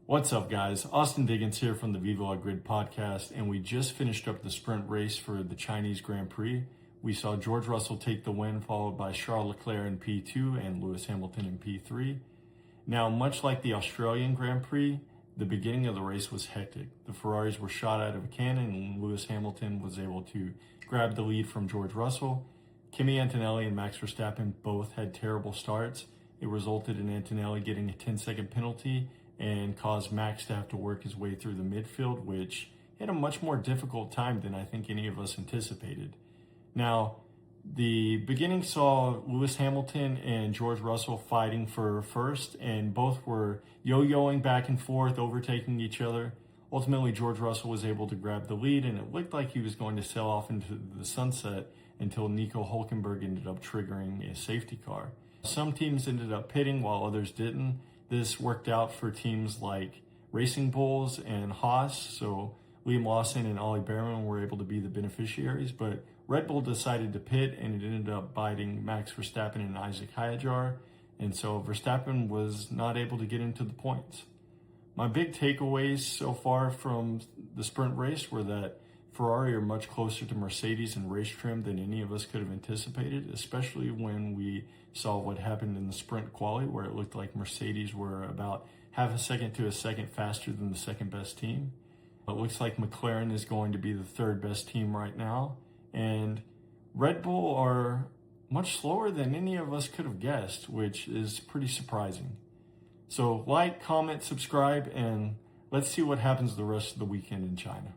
What's up, guys? Austin Diggins here from the Viva Grid podcast, and we just finished up the sprint race for the Chinese Grand Prix. We saw George Russell take the win, followed by Charles Leclerc in P2 and Lewis Hamilton in P3. Now, much like the Australian Grand Prix, the beginning of the race was hectic. The Ferraris were shot out of a cannon, and Lewis Hamilton was able to grab the lead from George Russell. Kimi Antonelli and Max Verstappen both had terrible starts. It resulted in Antonelli getting a 10-second penalty and caused Max to have to work his way through the midfield, which had a much more difficult time than I think any of us anticipated. Now, the beginning saw Lewis Hamilton and George Russell fighting for first, and both were yo-yoing back and forth, overtaking each other. Ultimately, George Russell was able to grab the lead, and it looked like he was going to sail off into the sunset until Nico Hülkenberg ended up triggering a safety car. Some teams ended up pitting while others didn't. This worked out for teams like Racing Bulls and Haas, so Liam Lawson and Ollie Behrman were able to be the beneficiaries, but Red Bull decided to pit, and it ended up biting Max Verstappen and Isaac Hayajur, and so Verstappen was not able to get into the points. My big takeaways so far from the sprint race were that Ferrari are much closer to Mercedes in race trim than any of us could have anticipated, especially when we saw what happened in the sprint quali, where it looked like Mercedes were about half a second to a second faster than the second best team. It looks like McLaren is going to be the third best team right now, and Red Bull are much slower than any of us could have guessed, which is pretty surprising. So like, comment, subscribe, and let's see what happens the rest of the weekend in China.